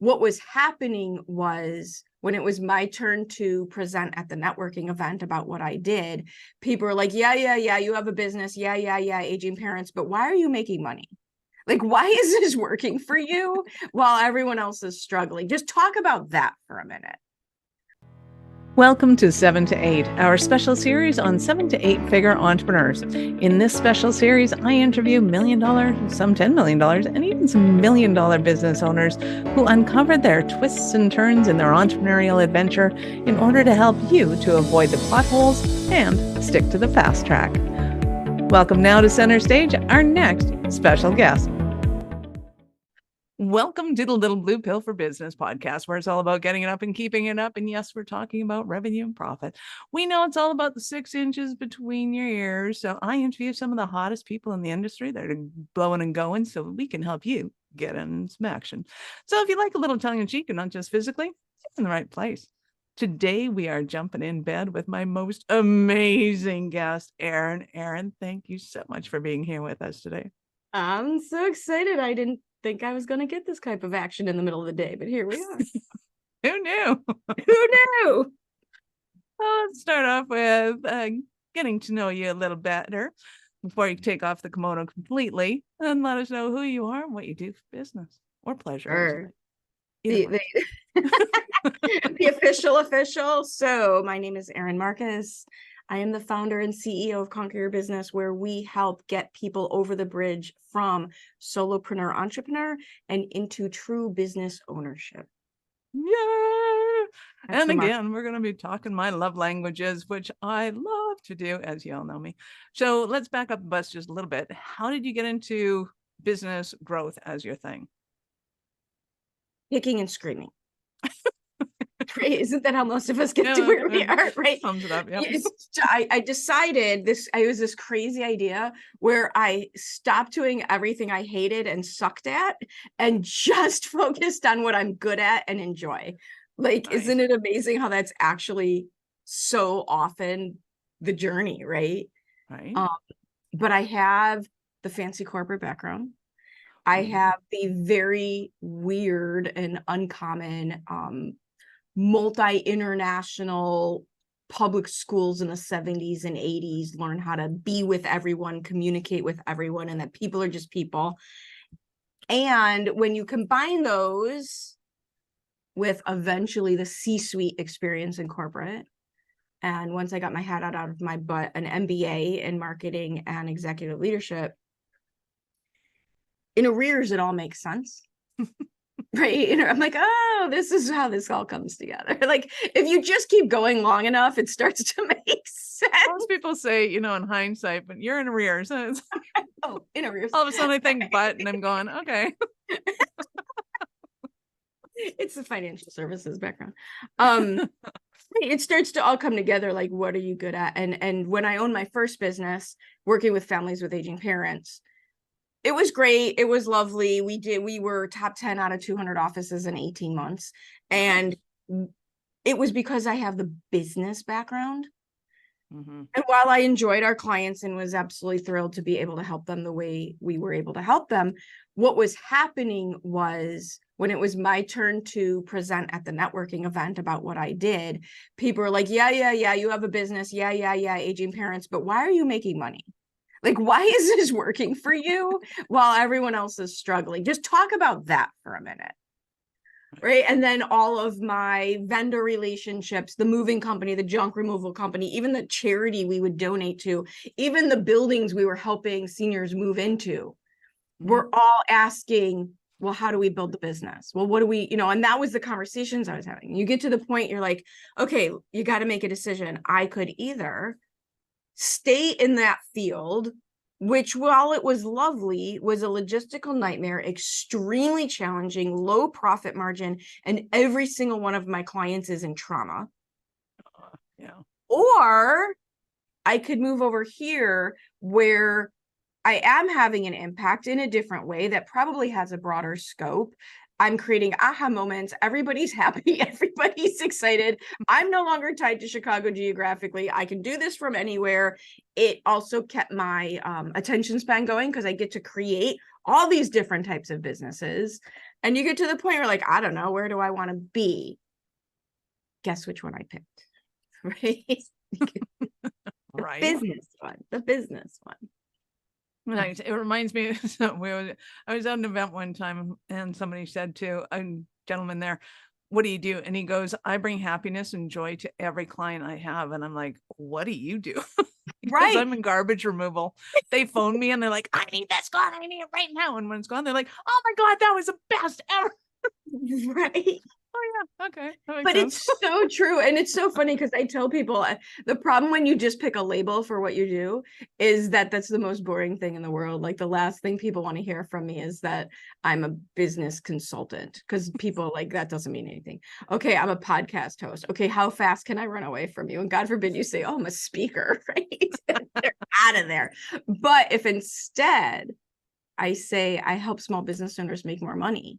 what was happening was when it was my turn to present at the networking event about what I did, people were like, yeah, you have a business. Yeah, aging parents. But why are you making money? Like, why is this working for you while everyone else is struggling? Just talk about that for a minute. Welcome to 7 to 8, our special series on 7 to 8 figure entrepreneurs. In this special series, I interview $1 million, some $10 million, and even some $1 million business owners who uncovered their twists and turns in their entrepreneurial adventure in order to help you to avoid the potholes and stick to the fast track. Welcome now to center stage, our next special guest. Welcome to the Little Blue Pill for Business podcast, where it's all about getting it up and keeping it up. And yes, we're talking about revenue and profit. We know it's all about the 6 inches between your ears. So I interview some of the hottest people in the industry that are blowing and going so we can help you get in some action. So if you like a little tongue in cheek and not just physically, you're in the right place. Today, we are jumping in bed with my most amazing guest, Erin. Erin, thank you so much for being here with us today. I'm so excited. I didn't think I was going to get this type of action in the middle of the day, but here we are. Who knew? Who knew? Well, let's start off with getting to know you a little better before you take off the kimono completely, and let us know who you are and what you do for business or pleasure. The official. So my name is Erin Marcus. I am the founder and CEO of Conquer Your Business, where we help get people over the bridge from solopreneur entrepreneur and into true business ownership. Yeah. And again, we're going to be talking my love languages, which I love to do, as you all know me. So let's back up the bus just a little bit. How did you get into business growth as your thing? Kicking and screaming. Right? Isn't that how most of us get to where we are? Right. Sums it up. Yep. I decided this. It was this crazy idea where I stopped doing everything I hated and sucked at, and just focused on what I'm good at and enjoy. Like, nice. Isn't it amazing how that's actually so often the journey, right? Right. But I have the fancy corporate background. I have the very weird and uncommon multi-international public schools in the 70s and 80s, learn how to be with everyone, communicate with everyone, and that people are just people. And when you combine those with eventually the C-suite experience in corporate, and once I got my head out of my butt, an MBA in marketing and executive leadership, in arrears, it all makes sense. Right. And I'm like, oh, this is how this all comes together. Like, if you just keep going long enough, it starts to make sense. Most people say, in hindsight, but you're in arrears. Oh, in arrears. All of a sudden I think but, and I'm going, okay. It's the financial services background. It starts to all come together. Like, what are you good at? And when I owned my first business, working with families with aging parents, it was great. It was lovely. We were top 10 out of 200 offices in 18 months. And it was because I have the business background. Mm-hmm. And while I enjoyed our clients and was absolutely thrilled to be able to help them the way we were able to help them, what was happening was when it was my turn to present at the networking event about what I did, people were like, yeah, you have a business. Yeah, aging parents. But why are you making money? Like, why is this working for you while everyone else is struggling? Just talk about that for a minute. Right. And then all of my vendor relationships, the moving company, the junk removal company, even the charity we would donate to, even the buildings we were helping seniors move into, we're all asking, well, how do we build the business? Well, what do we, and that was the conversations I was having. You get to the point, you're like, okay, you got to make a decision. I could either stay in that field, which, while it was lovely, was a logistical nightmare, extremely challenging, low profit margin, and every single one of my clients is in trauma. Yeah. Or I could move over here where I am having an impact in a different way that probably has a broader scope. I'm creating aha moments. Everybody's happy. Everybody's excited. I'm no longer tied to Chicago geographically. I can do this from anywhere. It also kept my attention span going because I get to create all these different types of businesses. And you get to the point where like, I don't know, where do I want to be? Guess which one I picked, right? Right. The business one. Nice. It reminds me, so I was at an event one time and somebody said to a gentleman there, what do you do? And he goes, I bring happiness and joy to every client I have. And I'm like, what do you do? Because Right. I'm in garbage removal. They phone me and they're like, I need this gone. I need it right now. And when it's gone, they're like, oh my God, that was the best ever. Right. Oh yeah. Okay. That makes But sense. it's so true. And it's so funny because I tell people the problem when you just pick a label for what you do is that that's the most boring thing in the world. Like the last thing people want to hear from me is that I'm a business consultant because people like that doesn't mean anything. Okay, I'm a podcast host. Okay, how fast can I run away from you? And God forbid you say, oh, I'm a speaker, right? They're out of there. But if instead I say I help small business owners make more money,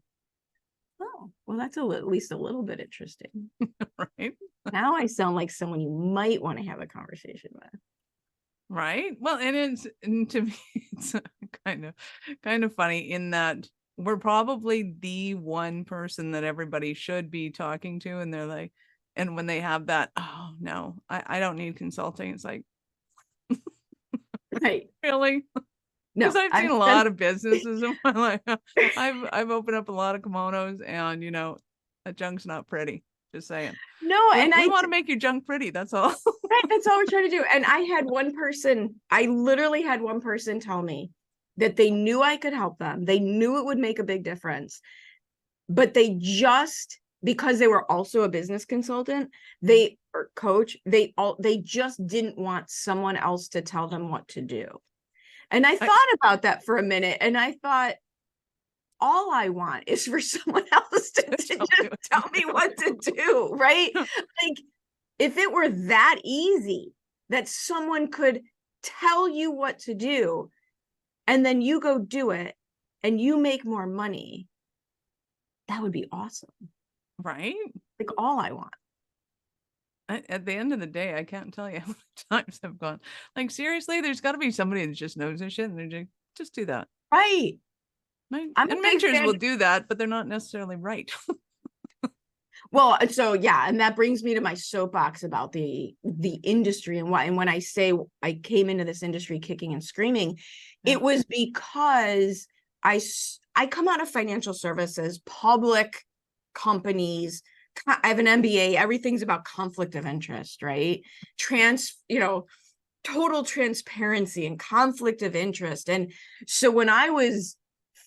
oh, well, that's at least a little bit interesting. Right. Now I sound like someone you might want to have a conversation with. Right. Well, and to me, it's kind of funny in that we're probably the one person that everybody should be talking to. And they're like, and when they have that, oh no, I don't need consulting. It's like, Right. really? No, Because I've seen a lot of businesses in my life. I've opened up a lot of kimonos, and that junk's not pretty. Just saying. no, and we want to make your junk pretty. That's all. right, that's all we're trying to do. And I literally had one person tell me that they knew I could help them. They knew it would make a big difference, but because they were also a business consultant, or coach, they just didn't want someone else to tell them what to do. And I thought about that for a minute, and I thought, all I want is for someone else to just tell me what to do, right? Like, if it were that easy that someone could tell you what to do, and then you go do it, and you make more money, that would be awesome. Right? Like, all I want. At the end of the day, I can't tell you how many times I've gone, like, seriously, there's got to be somebody that just knows their shit and they're just do that. Right. Right? I'm And mentors will do that, but they're not necessarily right. Well, so yeah, and that brings me to my soapbox about the industry and why. And when I say I came into this industry kicking and screaming, it was because I come out of financial services, public companies. I have an MBA. Everything's about conflict of interest, right? Total transparency and conflict of interest. And so when I was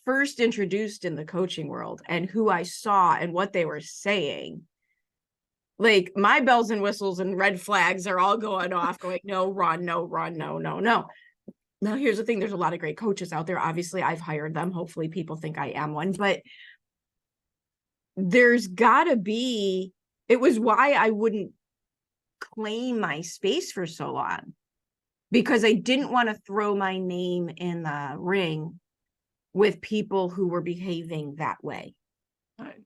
first introduced in the coaching world and who I saw and what they were saying, like my bells and whistles and red flags are all going off, going, no, run, no, run, no, no, no. Now, here's the thing. There's a lot of great coaches out there. Obviously, I've hired them. Hopefully people think I am one, but there's gotta be, it was why I wouldn't claim my space for so long, because I didn't want to throw my name in the ring with people who were behaving that way. Right.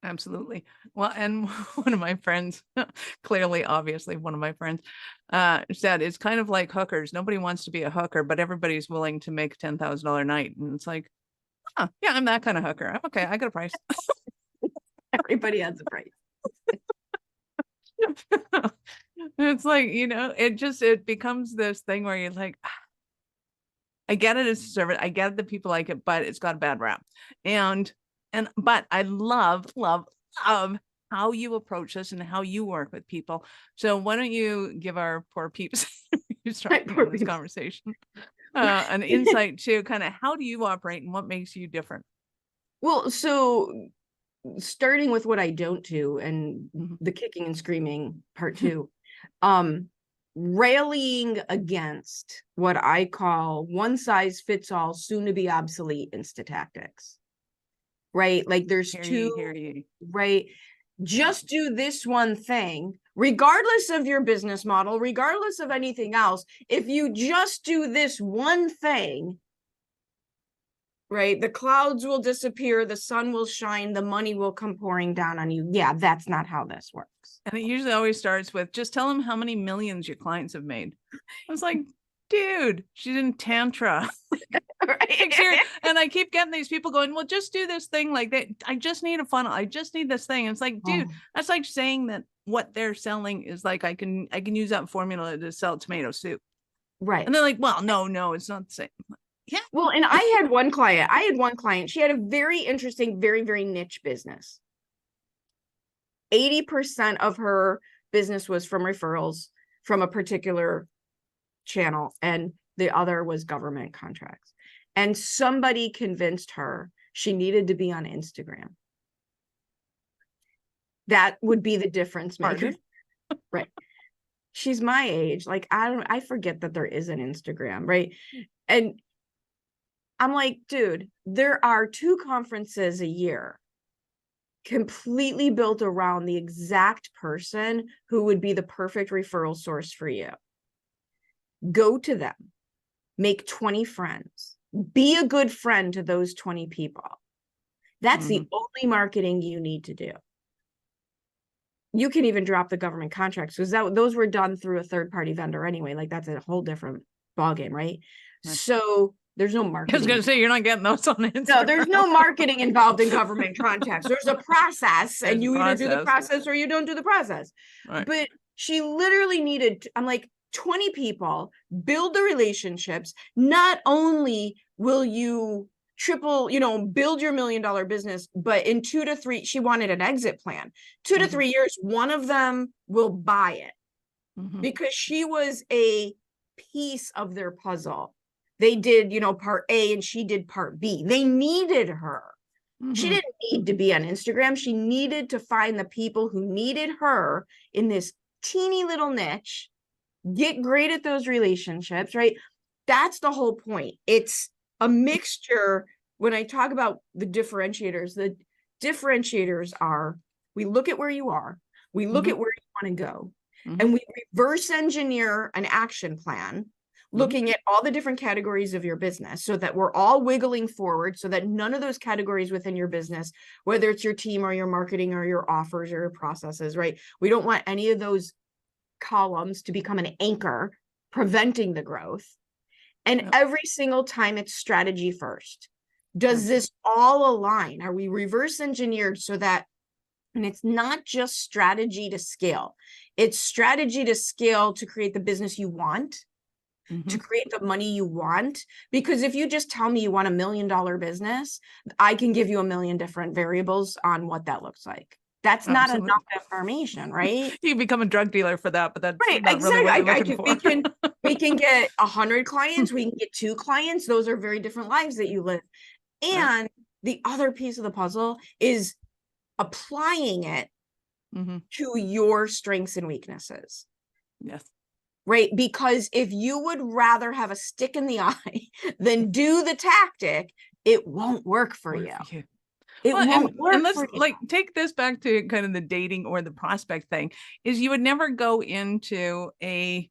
Absolutely. Well, and one of my friends, obviously one of my friends, said it's kind of like hookers. Nobody wants to be a hooker, but everybody's willing to make $10,000 a night. And it's like, yeah, I'm that kind of hooker. I'm okay. I got a price. Everybody has a price. It's like, it becomes this thing where you're like, I get it as a service. I get it that people like it, but it's got a bad rap. But I love how you approach this and how you work with people. So why don't you give our poor peeps who's trying this conversation an insight to kind of how do you operate and what makes you different? Well, so starting with what I don't do and the kicking and screaming part 2, rallying against what I call one size fits all, soon to be obsolete Insta tactics. Right? Like there's right? Just do this one thing, regardless of your business model, regardless of anything else. If you just do this one thing, right, the clouds will disappear, the sun will shine, the money will come pouring down on you. Yeah, that's not how this works. And it usually always starts with just tell them how many millions your clients have made. I was like, dude, she's in tantra. Right? And I keep getting these people going, well, just do this thing like that. I just need a funnel. I just need this thing. And it's like, dude, Oh, that's like saying that what they're selling is like, I can use that formula to sell tomato soup. right. And they're like, well, no, it's not the same. Yeah. Well, and I had one client. She had a very interesting, very, very niche business. 80% of her business was from referrals from a particular channel, and the other was government contracts. And somebody convinced her she needed to be on Instagram. That would be the difference maker. Right. She's my age. Like, I forget that there is an Instagram, right? And I'm like, dude, there are 2 conferences a year completely built around the exact person who would be the perfect referral source for you. Go to them, make 20 friends, be a good friend to those 20 people. That's the only marketing you need to do. You can even drop the government contracts, because those were done through a third-party vendor anyway. Like, that's a whole different ballgame, right? So there's no marketing. I was going to say, you're not getting those on Instagram. No, there's no marketing involved in government contracts. There's a process, and you either do the process or you don't do the process. Right. But she literally needed, I'm like, 20 people, build the relationships. Not only will you triple, build your $1 million business, but in 2 to 3, she wanted an exit plan. 2 to 3 years, one of them will buy it, because she was a piece of their puzzle. They did, part A, and she did part B. They needed her. She didn't need to be on Instagram. She needed to find the people who needed her in this teeny little niche, get great at those relationships, right? That's the whole point. It's a mixture. When I talk about the differentiators are, we look at where you are, we look at where you want to go, and we reverse engineer an action plan, looking at all the different categories of your business, so that we're all wiggling forward, so that none of those categories within your business, whether it's your team or your marketing or your offers or your processes, right? We don't want any of those columns to become an anchor preventing the growth. And every single time, it's strategy first. Does this all align? Are we reverse engineered so that, and it's not just strategy to scale, it's strategy to scale to create the business you want, to create the money you want. Because if you just tell me you want $1 million business, I can give you 1 million different variables on what that looks like. That's not enough information, right? You become a drug dealer for that, but that's right. Not Exactly. really what you're looking for. we can get 100 clients. We can get 2 clients. Those are very different lives that you live. And the other piece of the puzzle is applying it to your strengths and weaknesses. Yes. Right? Because if you would rather have a stick in the eye than do the tactic, it won't work for you. It won't work. And let's take this back to kind of the dating or the prospect thing. Is you would never go into a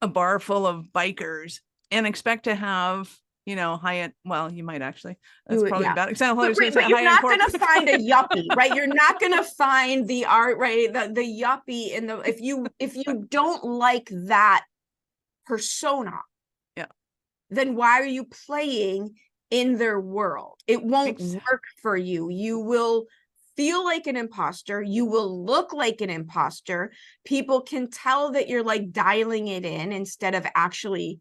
bar full of bikers and expect to have, high-end. Well, you might actually. That's probably a bad example. But you're not going to find a yuppie, right? You're not going to find the art, right? The yuppie in the, if you don't like that persona, then why are you playing in their world? It won't work for you. You will feel like an imposter. You will look like an imposter. People can tell that you're like dialing it in instead of actually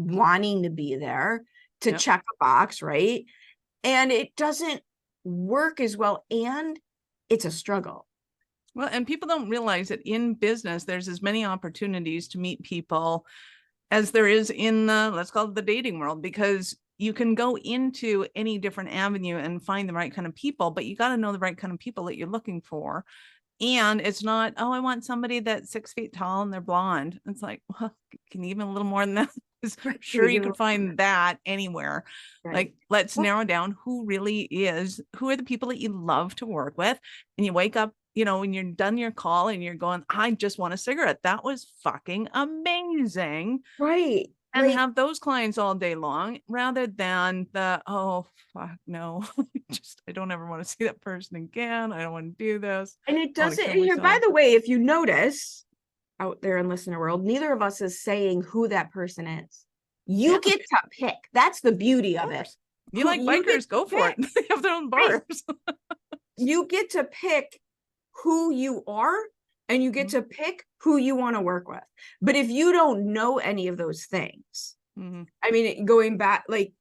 wanting to be there to check a box, right? And it doesn't work as well, and it's a struggle. Well, and people don't realize that in business, there's as many opportunities to meet people as there is in the, let's call it the dating world, because you can go into any different avenue and find the right kind of people, but you got to know the right kind of people that you're looking for. And it's not, oh, I want somebody that's 6 feet tall and they're blonde. It's like, well, can you even a little more than that? Sure, you can find that anywhere. Like, let's narrow down who are the people that you love to work with. And you wake up, when you're done your call and you're going, I just want a cigarette. That was fucking amazing. Right. And have those clients all day long, rather than the, oh, fuck, no, I don't ever want to see that person again. I don't want to do this. And it doesn't, here, by the way, if you notice, out there in listener world, neither of us is saying who that person is. You get to pick. That's the beauty of it. You like bikers, go for it. They have their own bars. You get to pick who you are, and you get to pick who you want to work with. But if you don't know any of those things, I mean, going back, like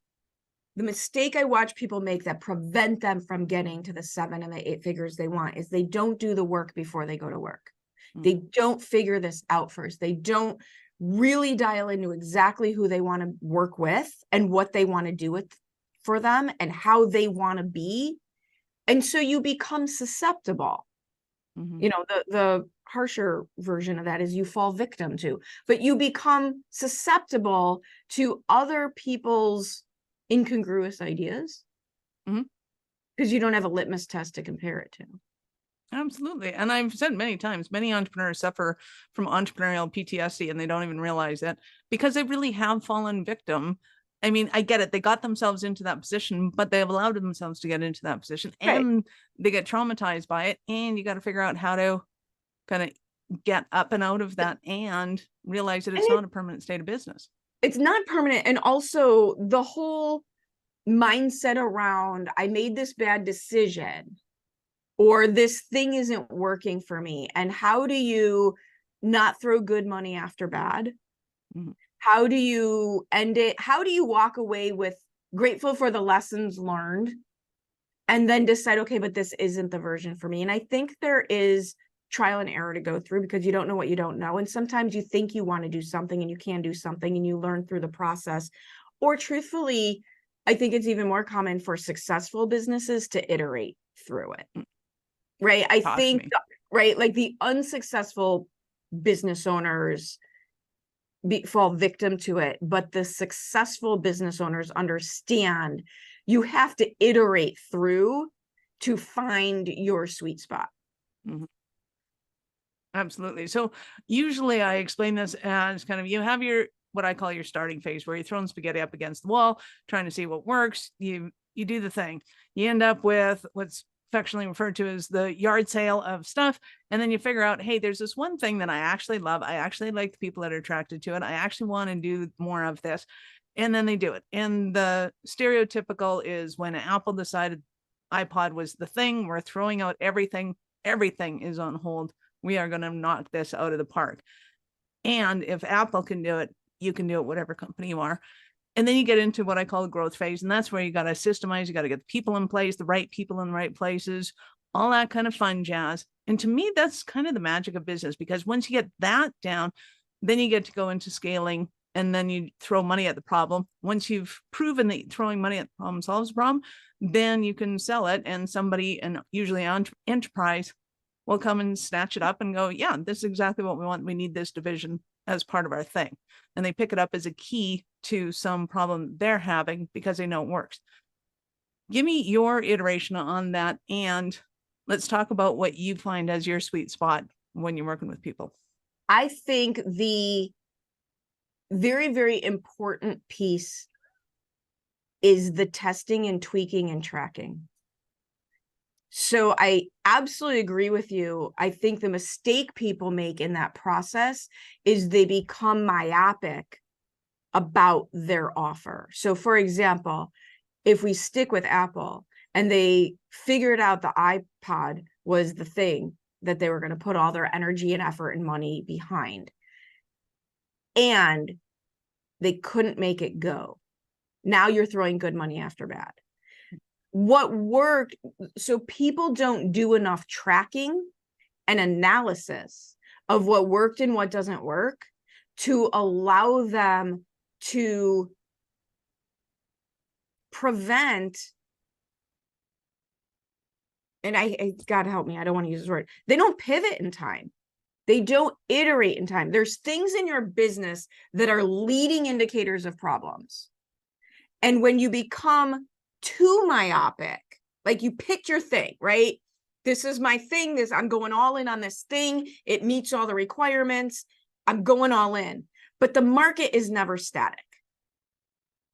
the mistake I watch people make that prevent them from getting to the 7 and the 8 figures they want is they don't do the work before they go to work. They don't figure this out first. They don't really dial into exactly who they want to work with and what they want to do with for them and how they want to be. And so you become susceptible. You know, the harsher version of that is you fall victim to, but you become susceptible to other people's incongruous ideas because you don't have a litmus test to compare it to. Absolutely. And I've said many times, many entrepreneurs suffer from entrepreneurial PTSD and they don't even realize it because they really have fallen victim. I mean, I get it. They got themselves into that position, but they have allowed themselves to get into that position and they get traumatized by it. And you got to figure out how to kind of get up and out of that and realize that it's not a permanent state of business. It's not permanent. And also the whole mindset around, I made this bad decision or this thing isn't working for me. And how do you not throw good money after bad? How do you end it? How do you walk away with grateful for the lessons learned and then decide, okay, but this isn't the version for me? And I think there is trial and error to go through because you don't know what you don't know. And sometimes you think you want to do something and you can do something and you learn through the process. Or truthfully, I think it's even more common for successful businesses to iterate through it. Right. I think, right, like the unsuccessful business owners fall victim to it, but the successful business owners understand you have to iterate through to find your sweet spot. Absolutely. So usually I explain this as kind of, you have your, what I call your starting phase, where you're throwing spaghetti up against the wall, trying to see what works. You do the thing. You end up with what's affectionately referred to as the yard sale of stuff. And then you figure out, hey, there's this one thing that I actually love. I actually like the people that are attracted to it. I actually want to do more of this. And then they do it. And the stereotypical is when Apple decided iPod was the thing, we're throwing out everything. Everything is on hold. We are going to knock this out of the park. And if Apple can do it, you can do it, whatever company you are. And then you get into what I call the growth phase. And that's where you got to systemize, you got to get the people in place, the right people in the right places, all that kind of fun jazz. And to me, that's kind of the magic of business, because once you get that down, then you get to go into scaling and then you throw money at the problem. Once you've proven that throwing money at the problem solves the problem, then you can sell it. And somebody, and usually an enterprise, will come and snatch it up and go, yeah, this is exactly what we want. We need this division as part of our thing. And they pick it up as a key to some problem they're having because they know it works. Give me your iteration on that. And let's talk about what you find as your sweet spot when you're working with people. I think the very, very important piece is the testing and tweaking and tracking. So I absolutely agree with you. I think the mistake people make in that process is they become myopic about their offer. So for example, if we stick with Apple and they figured out the iPod was the thing that they were going to put all their energy and effort and money behind, and they couldn't make it go, now you're throwing good money after bad. What worked, so people don't do enough tracking and analysis of what worked and what doesn't work to allow them to prevent, and I God help me, I don't want to use this word, they don't pivot in time. They don't iterate in time. There's things in your business that are leading indicators of problems. And when you become too myopic, like you picked your thing, right? This is my thing. This, I'm going all in on this thing. It meets all the requirements. I'm going all in. But the market is never static.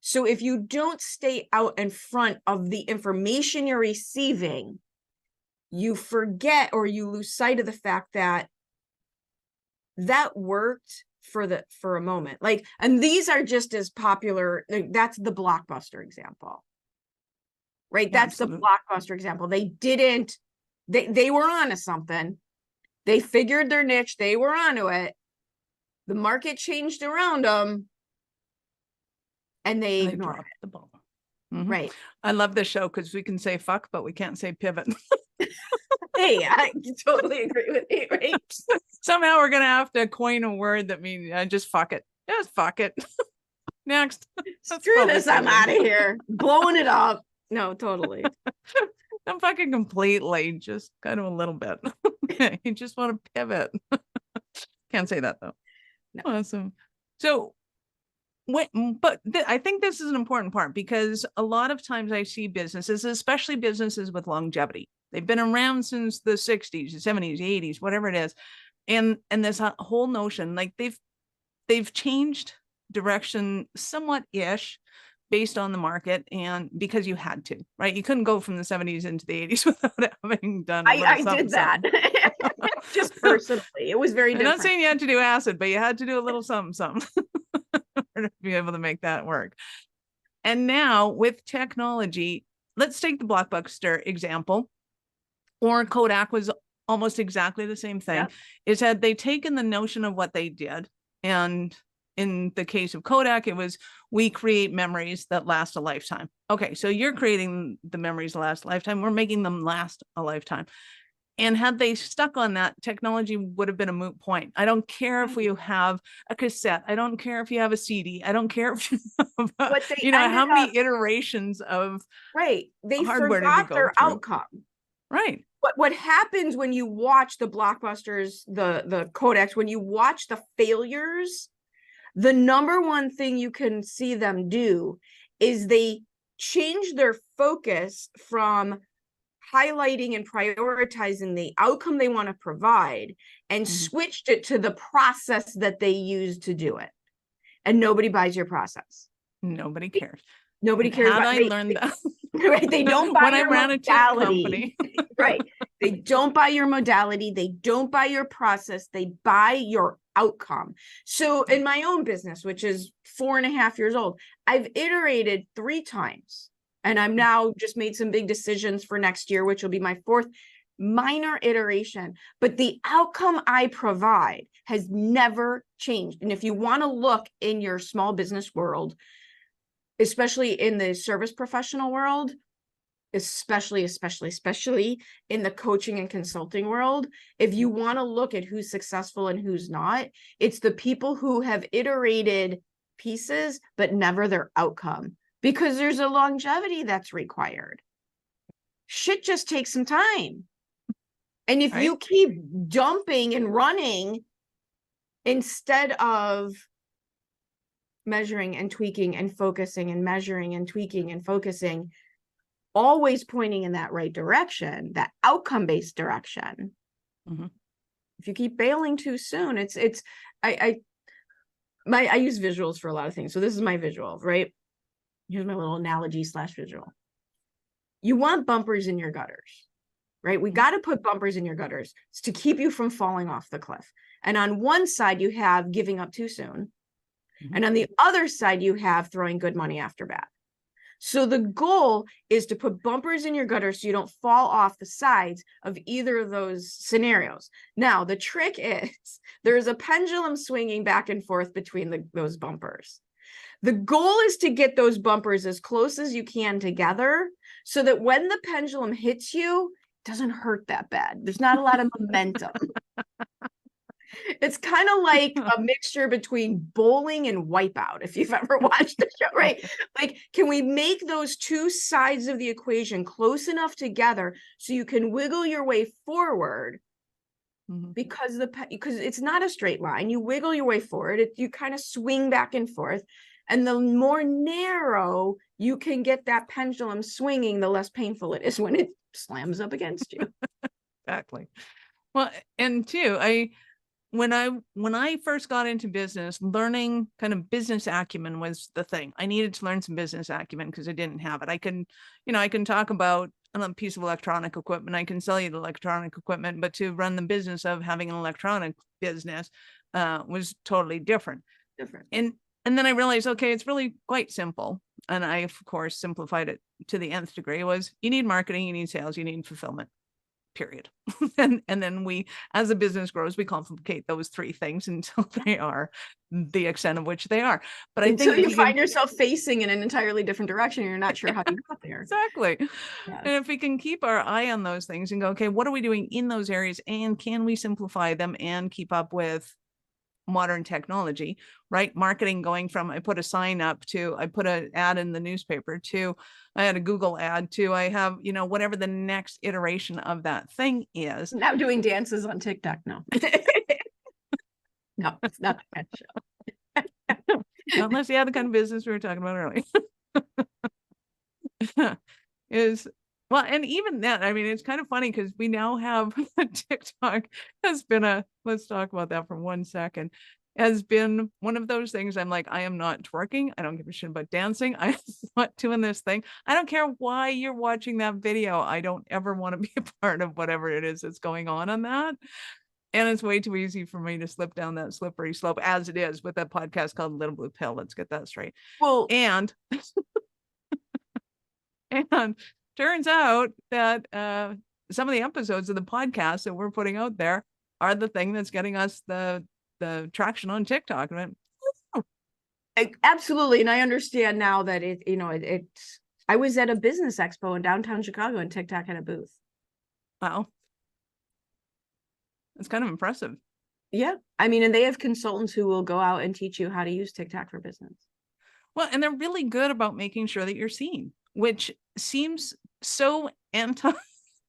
So if you don't stay out in front of the information you're receiving, you forget or you lose sight of the fact that that worked for a moment. Like, and these are just as popular. That's the Blockbuster example, right? Yeah, That's the Blockbuster example. They were onto something. They figured their niche. They were onto it. The market changed around them, and they ignored dropped the ball. it. Right. I love this show because we can say fuck, but we can't say pivot. Hey, I totally agree with you, right? Somehow we're gonna have to coin a word that means just fuck it. Just fuck it. Next. Screw this, I'm out of here. Blowing it up. No, totally. I'm fucking completely, just kind of a little bit. You just want to pivot. Can't say that though. No. Awesome. So I think this is an important part, because a lot of times I see businesses, especially businesses with longevity. They've been around since the 60s, the 70s, 80s, whatever it is. And this whole notion, like they've changed direction somewhat ish based on the market, and because you had to, right? You couldn't go from the 70s into the 80s without having done I did that. Just personally. It was very different. I'm not saying you had to do acid, but you had to do a little something to be able to make that work. And now with technology, let's take the Blockbuster example, or Kodak was almost exactly the same thing. Is that they taken the notion of what they did, and in the case of Kodak, it was, we create memories that last a lifetime. Okay, so you're creating the memories last a lifetime. We're making them last a lifetime. And had they stuck on that, technology would have been a moot point. I don't care if you have a cassette. I don't care if you have a CD. I don't care if you have, how many iterations of they hardware forgot their outcome. Right. What happens when you watch the Blockbusters, the Kodaks, when you watch the failures, the number one thing you can see them do is they change their focus from highlighting and prioritizing the outcome they want to provide, and switched it to the process that they use to do it. And nobody buys your process. Nobody cares. Nobody cares. I learned that. Right. They don't buy when your I ran modality. A tech company. Right. They don't buy your modality. They don't buy your process. They buy your outcome. So in my own business, which is 4.5 years old, I've iterated 3 times. And I'm now just made some big decisions for next year, which will be my 4th minor iteration. But the outcome I provide has never changed. And if you want to look in your small business world, especially in the service professional world, especially in the coaching and consulting world, if you want to look at who's successful and who's not, it's the people who have iterated pieces, but never their outcome, because there's a longevity that's required. Shit just takes some time. And if you keep dumping and running instead of measuring and tweaking and focusing and measuring and tweaking and focusing, always pointing in that right direction, that outcome-based direction. If you keep bailing too soon, I use visuals for a lot of things. So this is my visual, right? Here's my little analogy / visual. You want bumpers in your gutters, right? We got to put bumpers in your gutters to keep you from falling off the cliff. And on one side, you have giving up too soon. And on the other side, you have throwing good money after bad. So the goal is to put bumpers in your gutters so you don't fall off the sides of either of those scenarios. Now, the trick is there's a pendulum swinging back and forth between those bumpers. The goal is to get those bumpers as close as you can together so that when the pendulum hits you, it doesn't hurt that bad. There's not a lot of momentum. It's kind of like a mixture between bowling and Wipeout, if you've ever watched the show, right? Like, can we make those two sides of the equation close enough together so you can wiggle your way forward? Because it's not a straight line. You wiggle your way forward. You kind of swing back and forth. And the more narrow you can get that pendulum swinging, the less painful it is when it slams up against you. Exactly. Well, and too, when I first got into business, learning kind of business acumen was the thing. I needed to learn some business acumen because I didn't have it. I can talk about a piece of electronic equipment. I can sell you the electronic equipment, but to run the business of having an electronic business, was totally different. Different. And then I realized, okay, it's really quite simple. And I, of course, simplified it to the nth degree. Was you need marketing, you need sales, you need fulfillment, period. and then we, as a business grows, we complicate those three things until they are the extent of which they are. But I think until you find yourself facing in an entirely different direction, you're not sure how you got there. Exactly. Yeah. And if we can keep our eye on those things and go, okay, what are we doing in those areas? And can we simplify them and keep up with modern technology, right? Marketing going from I put a sign up to I put an ad in the newspaper to I had a Google ad to I have, whatever the next iteration of that thing is. Now doing dances on TikTok. No. No, it's not that show. Unless you have the kind of business we were talking about earlier. Well, and even that, I mean, it's kind of funny because we now have TikTok has been let's talk about that for 1 second, has been one of those things. I'm like, I am not twerking. I don't give a shit about dancing. I'm not doing this thing. I don't care why you're watching that video. I don't ever want to be a part of whatever it is that's going on that. And it's way too easy for me to slip down that slippery slope as it is with that podcast called Little Blue Pill. Let's get that straight. Well, and turns out that some of the episodes of the podcast that we're putting out there are the thing that's getting us the traction on TikTok. And absolutely. And I understand now that it's I was at a business expo in downtown Chicago and TikTok had a booth. Wow. That's kind of impressive. Yeah. I mean, and they have consultants who will go out and teach you how to use TikTok for business. Well, and they're really good about making sure that you're seen, which seems so anti.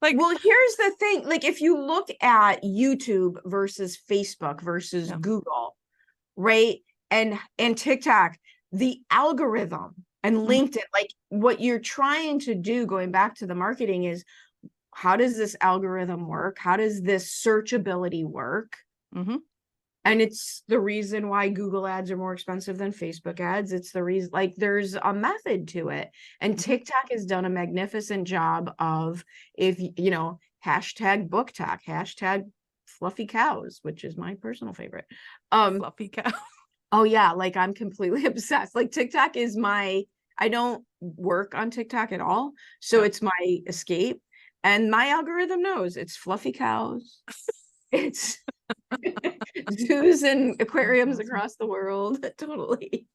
Well, here's the thing. Like, if you look at YouTube versus Facebook versus Google, right? And TikTok, the algorithm and LinkedIn, like what you're trying to do, going back to the marketing, is how does this algorithm work? How does this searchability work? And it's the reason why Google ads are more expensive than Facebook ads. It's the reason, like, there's a method to it. And TikTok has done a magnificent job of, hashtag book talk, hashtag fluffy cows, which is my personal favorite. Fluffy cow. Oh yeah. Like, I'm completely obsessed. Like, TikTok is I don't work on TikTok at all. So it's my escape. And my algorithm knows it's fluffy cows. It's zoos and aquariums across the world. Totally.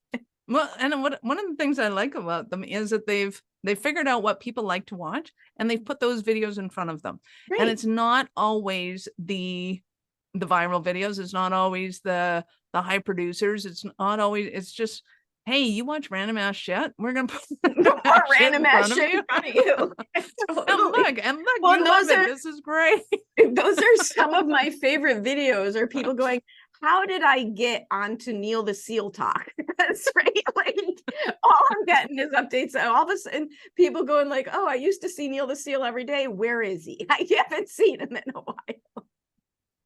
Well, and one of the things I like about them is that they've figured out what people like to watch and they've put those videos in front of them. Right. And it's not always the viral videos. It's not always the high producers. It's not always, it's just, hey, you watch random ass shit? We're going to put random ass shit in front of you. Totally. And look, well, you love it. This is great. Those are some of my favorite videos, are people going, how did I get onto Neil the Seal talk? That's right. Like, all I'm getting is updates. All of a sudden, people going like, oh, I used to see Neil the Seal every day. Where is he? I haven't seen him in a while.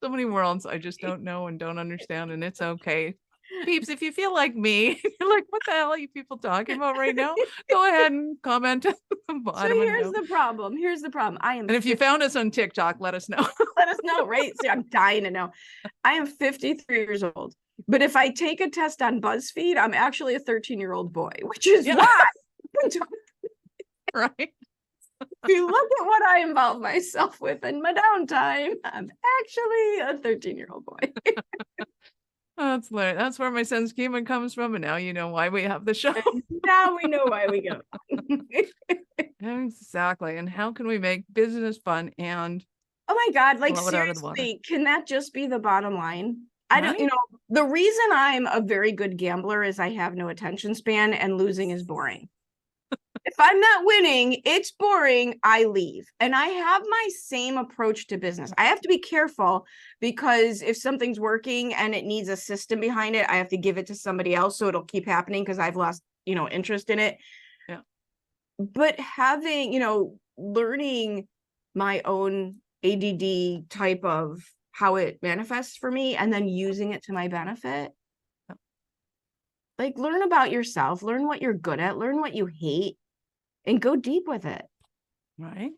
So many worlds I just don't know and don't understand, and it's okay. Peeps, if you feel like me, you're like, what the hell are you people talking about right now? Go ahead and comment at the bottom. So here's the problem. And if you found us on TikTok, let us know. Let us know, right? See, I'm dying to know. I am 53 years old. But if I take a test on BuzzFeed, I'm actually a 13-year-old boy, which is why. Right. If you look at what I involve myself with in my downtime, I'm actually a 13-year-old boy. That's where my sense of humor comes from, and now you know why we have the show. Now we know why we go. Exactly. And how can we make business fun and oh my God, like, seriously, can that just be the bottom line? Right? I don't, the reason I'm a very good gambler is I have no attention span and losing is boring. If I'm not winning, it's boring, I leave. And I have my same approach to business. I have to be careful because if something's working and it needs a system behind it, I have to give it to somebody else so it'll keep happening because I've lost, interest in it. Yeah. But having, learning my own ADD type of how it manifests for me and then using it to my benefit. Like, learn about yourself, learn what you're good at, learn what you hate, and go deep with it. Right.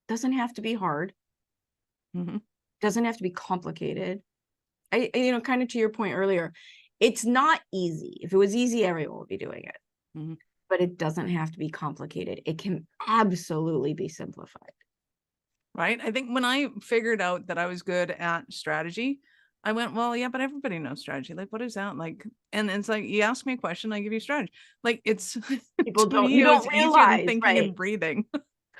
Doesn't have to be hard. Doesn't have to be complicated. kind of to your point earlier, it's not easy. If it was easy, everyone would be doing it. Mm-hmm. But it doesn't have to be complicated. It can absolutely be simplified. Right. I think when I figured out that I was good at strategy, I went, well, yeah, but everybody knows strategy. Like, what is that? Like, and it's like, you ask me a question, I give you strategy. Like, it's People to me, you it was don't easier than realize, thinking right? and breathing.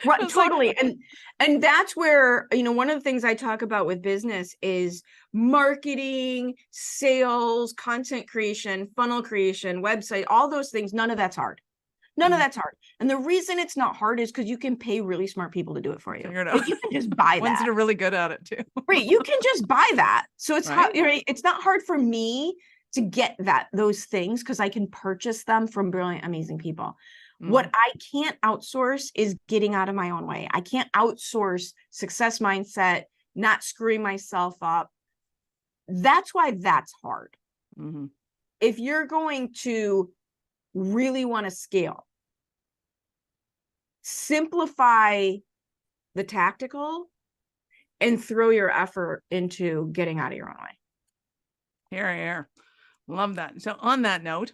Right, totally. Like, and that's where, one of the things I talk about with business is marketing, sales, content creation, funnel creation, website, all those things. None of that's hard. None of that's hard. And the reason it's not hard is because you can pay really smart people to do it for you. figure it out. Like, you can just buy Ones that. that are really good at it too. Right. You can just buy that. So it's Right. it's not hard for me to get those things because I can purchase them from brilliant, amazing people. What I can't outsource is getting out of my own way. I can't outsource success mindset, not screwing myself up. That's why that's hard. If you're going to really want to scale, simplify the tactical and throw your effort into getting out of your own way. Here. Love that. So on that note,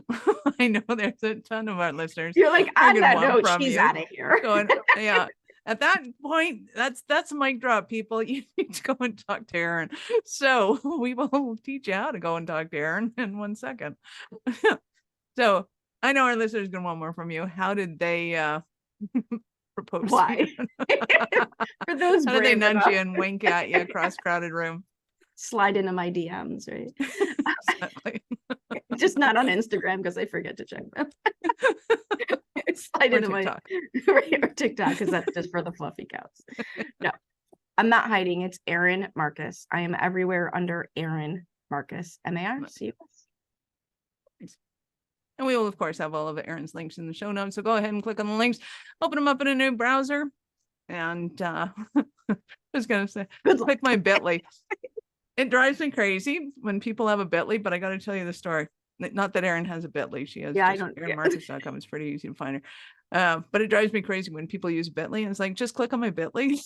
I know there's a ton of our listeners. You're like, on that note, from she's you. out of here. Going, yeah. At that point, that's a mic drop, people. You need to go and talk to Erin. So we will teach you how to go and talk to Erin in 1 second. So I know our listeners are going to want more from you. How did they propose? Why? For those, how did they nudge you and wink at you across crowded room? Slide into my DMs, right? Exactly. Just not on Instagram because I forget to check them. Slide into TikTok. or TikTok because that's just for the fluffy cows. No, I'm not hiding. It's Erin Marcus. I am everywhere under Erin Marcus. MARCUS. And we will, of course, have all of Erin's links in the show notes. So go ahead and click on the links, open them up in a new browser. And I was going to say, click my Bitly. It drives me crazy when people have a Bitly, but I got to tell you the story. Not that Erin has a Bitly. She has ErinMarcus.com. It's pretty easy to find her. But it drives me crazy when people use Bitly. And it's like, just click on my Bitly.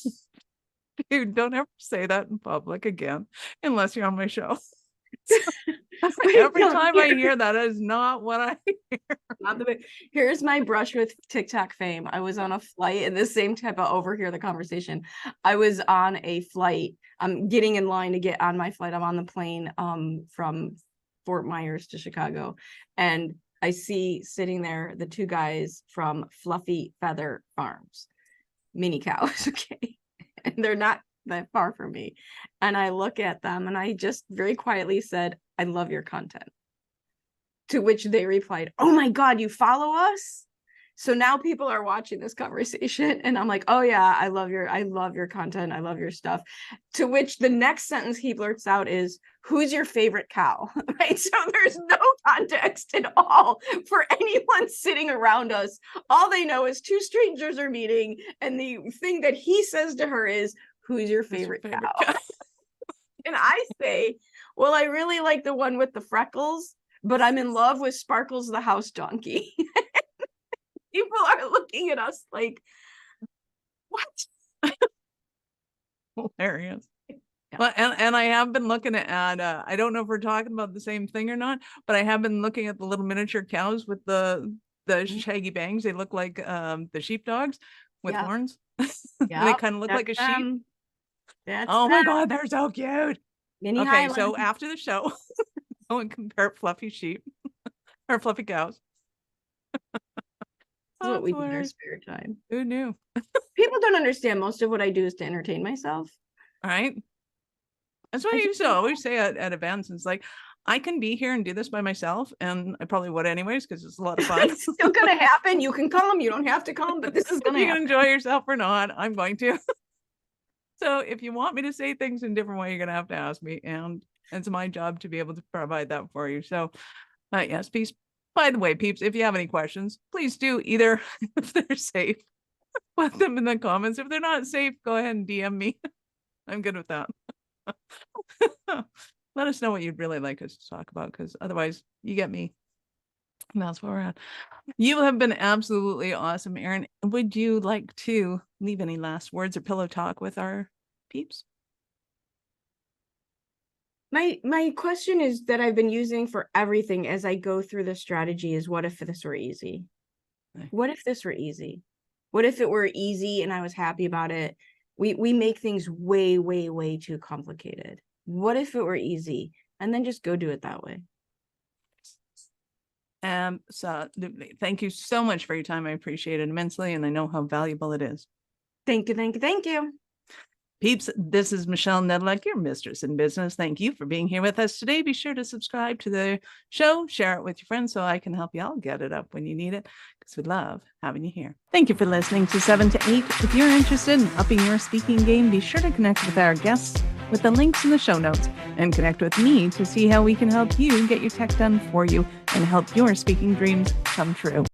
Dude, don't ever say that in public again, unless you're on my show. Every time I hear that is not what I hear. Here's my brush with TikTok fame. I was on a flight, and the same type of overhear the conversation. I was on a flight. I'm getting in line to get on my flight. I'm on the plane from Fort Myers to Chicago, and I see sitting there the two guys from Fluffy Feather Farms, mini cows. Okay, and they're not that far from me. And I look at them and I just very quietly said, I love your content. To which they replied, oh my God, you follow us? So now people are watching this conversation and I'm like, oh yeah, I love your content. I love your stuff. To which the next sentence he blurts out is, who's your favorite cow? Right? So there's no context at all for anyone sitting around us. All they know is two strangers are meeting. And the thing that he says to her is, who's your favorite cow? And I say, well, I really like the one with the freckles, but I'm in love with Sparkles the house donkey. People are looking at us like, what? Hilarious. Yeah. Well, and I have been looking at, I don't know if we're talking about the same thing or not, but I have been looking at the little miniature cows with the shaggy bangs. They look like the sheepdogs with horns. They kind of look like a sheep. My God, they're so cute. Mini okay, Highland. So after the show, go and compare fluffy sheep or fluffy cows. That's what we do in our spare time. Who knew? People don't understand most of what I do is to entertain myself. All right. That's what I used to always say at events. It's like, I can be here and do this by myself, and I probably would anyways because it's a lot of fun. It's still gonna happen. You can come, you don't have to come, but this is gonna happen. You can enjoy yourself or not. I'm going to. So if you want me to say things in a different way, you're gonna have to ask me, and it's my job to be able to provide that for you. So yes, peace. By the way, peeps, if you have any questions, please do either if they're safe, put them in the comments. If they're not safe, go ahead and DM me. I'm good with that. Let us know what you'd really like us to talk about, because otherwise you get me. And that's where we're at. You have been absolutely awesome, Erin. Would you like to leave any last words or pillow talk with our peeps? My question is that I've been using for everything as I go through the strategy is, what if this were easy? Right. What if this were easy? What if it were easy and I was happy about it? We make things way, way, way too complicated. What if it were easy? And then just go do it that way. So thank you so much for your time. I appreciate it immensely, and I know how valuable it is. Thank you, thank you, thank you. Peeps, this is Michelle Nedluck, your mistress in business. Thank you for being here with us today. Be sure to subscribe to the show, share it with your friends so I can help you all get it up when you need it, because we love having you here. Thank you for listening to 7 to 8. If you're interested in upping your speaking game, be sure to connect with our guests with the links in the show notes, and connect with me to see how we can help you get your tech done for you and help your speaking dreams come true.